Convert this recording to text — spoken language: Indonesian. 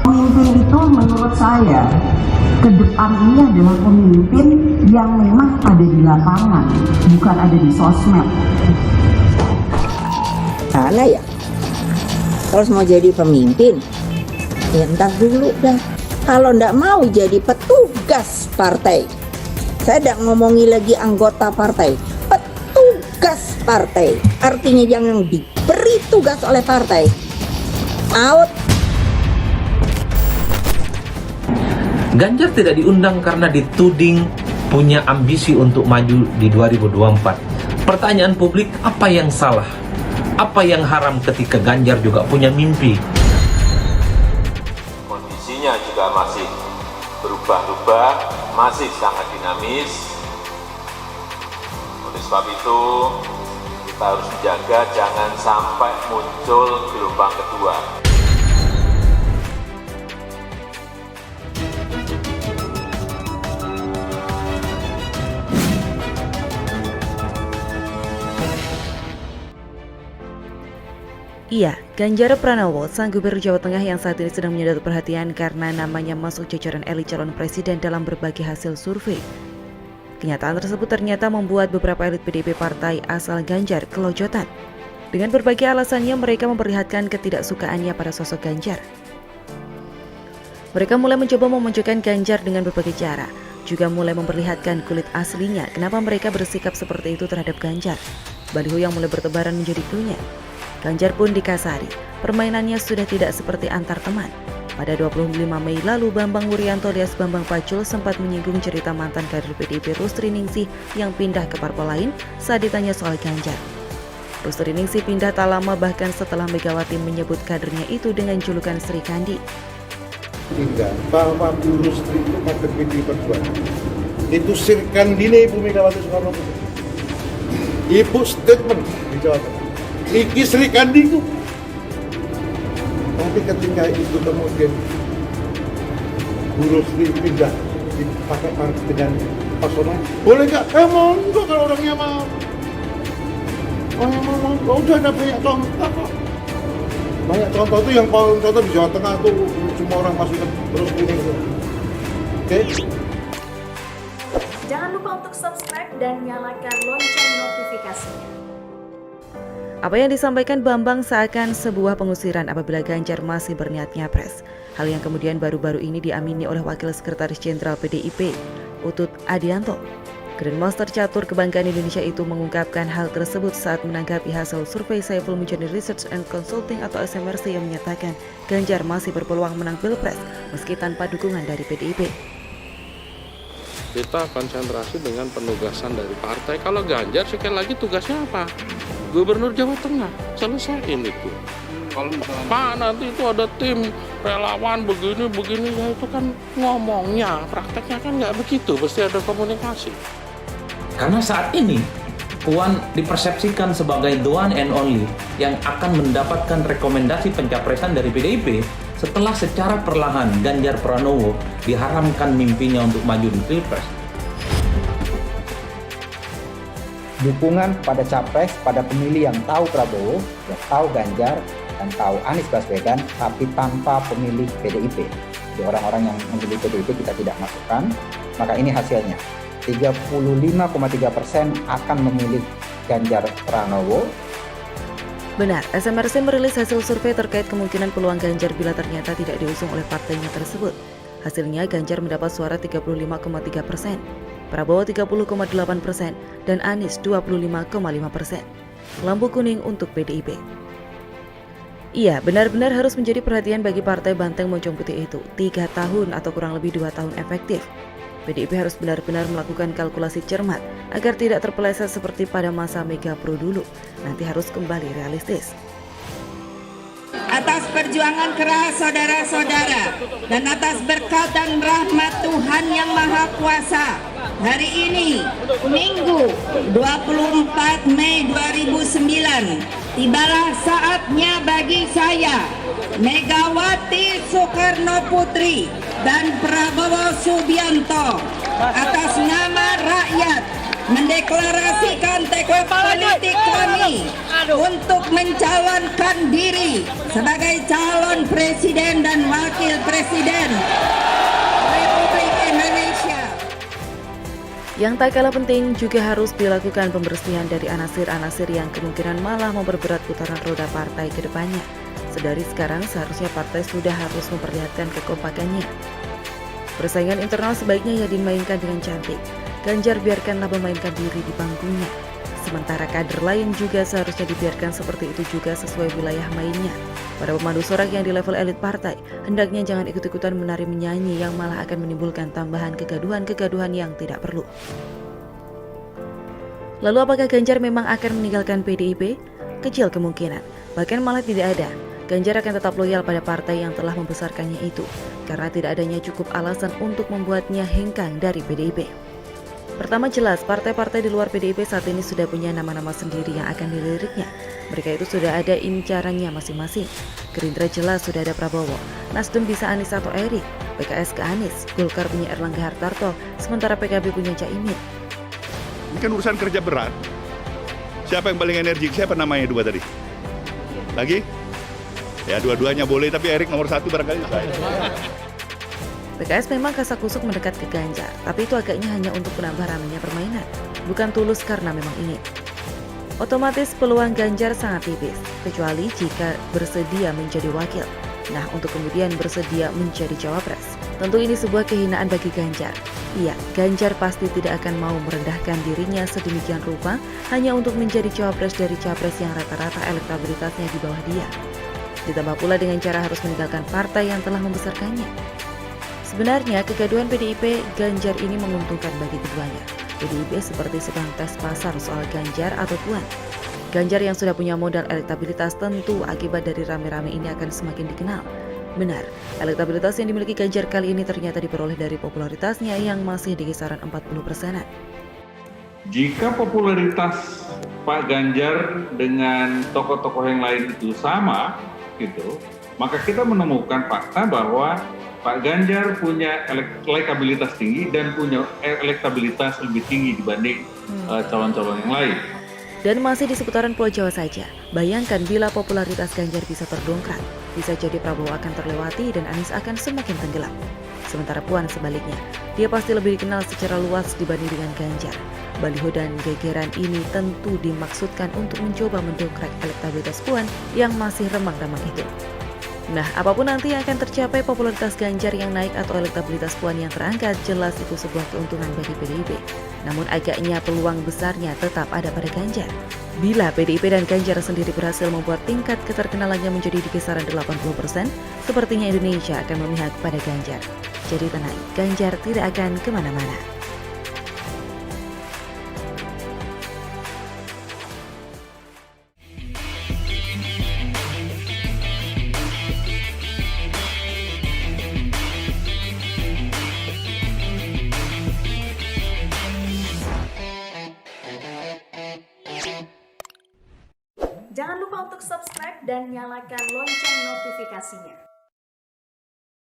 Pemimpin itu menurut saya ke depan ini adalah pemimpin yang memang ada di lapangan, bukan ada di sosmed. Mana ya? Kalau mau jadi pemimpin, ya entar dulu dah. Kalau ndak mau jadi petugas partai, saya tidak ngomongi lagi anggota partai, petugas partai. Artinya yang diberi tugas oleh partai. Out. Ganjar tidak diundang karena dituding punya ambisi untuk maju di 2024. Pertanyaan publik, apa yang salah? Apa yang haram ketika Ganjar juga punya mimpi? Kondisinya juga masih berubah-ubah, masih sangat dinamis. Oleh sebab itu, kita harus menjaga jangan sampai muncul gelombang kedua. Iya, Ganjar Pranowo, sang gubernur Jawa Tengah yang saat ini sedang menyedot perhatian karena namanya masuk jajaran elit calon presiden dalam berbagai hasil survei. Kenyataan tersebut ternyata membuat beberapa elit PDIP partai asal Ganjar kelojotan. Dengan berbagai alasannya, mereka memperlihatkan ketidaksukaannya pada sosok Ganjar. Mereka mulai mencoba memunculkan Ganjar dengan berbagai cara, juga mulai memperlihatkan kulit aslinya kenapa mereka bersikap seperti itu terhadap Ganjar. Baliho yang mulai bertebaran menjadi cluenya. Ganjar pun dikasari, permainannya sudah tidak seperti antar teman. Pada 25 Mei lalu, Bambang Wuryanto alias Bambang Pacul sempat menyinggung cerita mantan kader PDIP Rusri Ningsih yang pindah ke parpol lain saat ditanya soal Ganjar. Rusri Ningsih pindah tak lama bahkan setelah Megawati menyebut kadernya itu dengan julukan Sri Kandi. Tidak, bahwa Bu Rusri itu kader PDI Perjuangan. Itu Sri Kandi Ibu Megawati Soekarno Putri. Ibu statement di Jawa Tengah. Iki Sri Kandi itu. Tapi ketika itu kemudian Bu Rusli pindah dipakai dengan personal, boleh nggak? Monggo kalau orangnya mau. Orangnya mau, udah ada banyak contoh kok. Banyak contoh tuh yang paling contoh di Jawa Tengah tuh semua orang masuk terus ini. Oke? Jangan lupa untuk subscribe dan nyalakan lonceng notifikasinya. Apa yang disampaikan Bambang seakan sebuah pengusiran apabila Ganjar masih berniat nyapres. Hal yang kemudian baru-baru ini diamini oleh Wakil Sekretaris Jenderal PDIP, Utut Adianto. Grandmaster catur kebanggaan Indonesia itu mengungkapkan hal tersebut saat menanggapi hasil survei Saiful Mujani Research and Consulting atau SMRC yang menyatakan Ganjar masih berpeluang menang Pilpres meski tanpa dukungan dari PDIP. Kita konsentrasi dengan penugasan dari partai. Kalau Ganjar sekali lagi tugasnya apa? Gubernur Jawa Tengah, selesaiin itu. Kalau Pak nanti itu ada tim relawan begini ya itu kan ngomongnya, prakteknya kan nggak begitu, pasti ada komunikasi. Karena saat ini Puan dipersepsikan sebagai the one and only yang akan mendapatkan rekomendasi pencapresan dari PDIP setelah secara perlahan Ganjar Pranowo diharamkan mimpinya untuk maju di Pilpres. Dukungan pada capres pada pemilih yang tahu Prabowo, yang tahu Ganjar, dan tahu Anies Baswedan, tapi tanpa pemilih PDIP. Jadi orang-orang yang memilih PDIP kita tidak masukkan, maka ini hasilnya. 35,3% akan memilih Ganjar Pranowo. Benar, SMRC merilis hasil survei terkait kemungkinan peluang Ganjar bila ternyata tidak diusung oleh partainya tersebut. Hasilnya Ganjar mendapat suara 35,3%. Prabowo 30,8% dan Anies 25,5%. Lampu kuning untuk PDIP. Iya, benar-benar harus menjadi perhatian bagi partai banteng moncong putih itu. 3 tahun atau kurang lebih 2 tahun efektif. PDIP harus benar-benar melakukan kalkulasi cermat agar tidak terpeleset seperti pada masa Mega Pro dulu. Nanti harus kembali realistis. Atas perjuangan keras saudara-saudara dan atas berkat dan rahmat Tuhan Yang Maha Kuasa, hari ini Minggu 24 Mei 2009 tibalah saatnya bagi saya, Megawati Soekarno Putri dan Prabowo Subianto atas nama rakyat mendeklarasikan tekad politik kami untuk mencalonkan diri sebagai calon presiden dan wakil presiden Republik Indonesia. Yang tak kalah penting juga harus dilakukan pembersihan dari anasir-anasir yang kemungkinan malah memperberat putaran roda partai ke depannya. Sedari sekarang seharusnya partai sudah harus memperlihatkan kekompakannya. Persaingan internal sebaiknya ya dimainkan dengan cantik. Ganjar biarkanlah memainkan diri di panggungnya. Sementara kader lain juga seharusnya dibiarkan seperti itu juga sesuai wilayah mainnya. Para pemandu sorak yang di level elit partai, hendaknya jangan ikut-ikutan menari menyanyi yang malah akan menimbulkan tambahan kegaduhan-kegaduhan yang tidak perlu. Lalu apakah Ganjar memang akan meninggalkan PDIP? Kecil kemungkinan, bahkan malah tidak ada. Ganjar akan tetap loyal pada partai yang telah membesarkannya itu, karena tidak adanya cukup alasan untuk membuatnya hengkang dari PDIP. Pertama jelas, partai-partai di luar PDIP saat ini sudah punya nama-nama sendiri yang akan diliriknya. Mereka itu sudah ada incarannya masing-masing. Gerindra jelas sudah ada Prabowo, Nasdem bisa Anies atau Erik, PKS ke Anies, Golkar punya Erlangga Hartarto, sementara PKB punya Caimin. Ini kan urusan kerja berat. Siapa yang paling energik? Siapa namanya dua tadi? Lagi? Ya dua-duanya boleh, tapi Erik nomor 1 barangkali saya. PKS memang kasak-kusuk mendekat ke Ganjar, tapi itu agaknya hanya untuk menambah ramainya permainan, bukan tulus karena memang ingin. Otomatis peluang Ganjar sangat tipis, kecuali jika bersedia menjadi wakil. Nah, untuk kemudian bersedia menjadi cawapres. Tentu ini sebuah kehinaan bagi Ganjar. Iya, Ganjar pasti tidak akan mau merendahkan dirinya sedemikian rupa hanya untuk menjadi cawapres dari capres yang rata-rata elektabilitasnya di bawah dia. Ditambah pula dengan cara harus meninggalkan partai yang telah membesarkannya. Sebenarnya kegaduhan PDIP Ganjar ini menguntungkan bagi keduanya. PDIP seperti sedang tes pasar soal Ganjar atau Puan. Ganjar yang sudah punya modal elektabilitas tentu akibat dari rame-rame ini akan semakin dikenal. Benar, elektabilitas yang dimiliki Ganjar kali ini ternyata diperoleh dari popularitasnya yang masih di kisaran 40%-an. Jika popularitas Pak Ganjar dengan tokoh-tokoh yang lain itu sama, gitu, maka kita menemukan fakta bahwa Pak Ganjar punya elektabilitas tinggi dan punya elektabilitas lebih tinggi dibanding calon-calon yang lain. Dan masih di seputaran Pulau Jawa saja, bayangkan bila popularitas Ganjar bisa terdongkrak, bisa jadi Prabowo akan terlewati dan Anies akan semakin tenggelam. Sementara Puan sebaliknya, dia pasti lebih dikenal secara luas dibanding dengan Ganjar. Baliho dan gegeran ini tentu dimaksudkan untuk mencoba mendongkrak elektabilitas Puan yang masih remang-remang itu. Nah, apapun nanti yang akan tercapai, popularitas Ganjar yang naik atau elektabilitas Puan yang terangkat, jelas itu sebuah keuntungan bagi PDIP. Namun agaknya peluang besarnya tetap ada pada Ganjar. Bila PDIP dan Ganjar sendiri berhasil membuat tingkat keterkenalannya menjadi di kisaran 80%, sepertinya Indonesia akan memihak pada Ganjar. Jadi tenang, Ganjar tidak akan kemana-mana. Jangan lupa untuk subscribe dan nyalakan lonceng notifikasinya.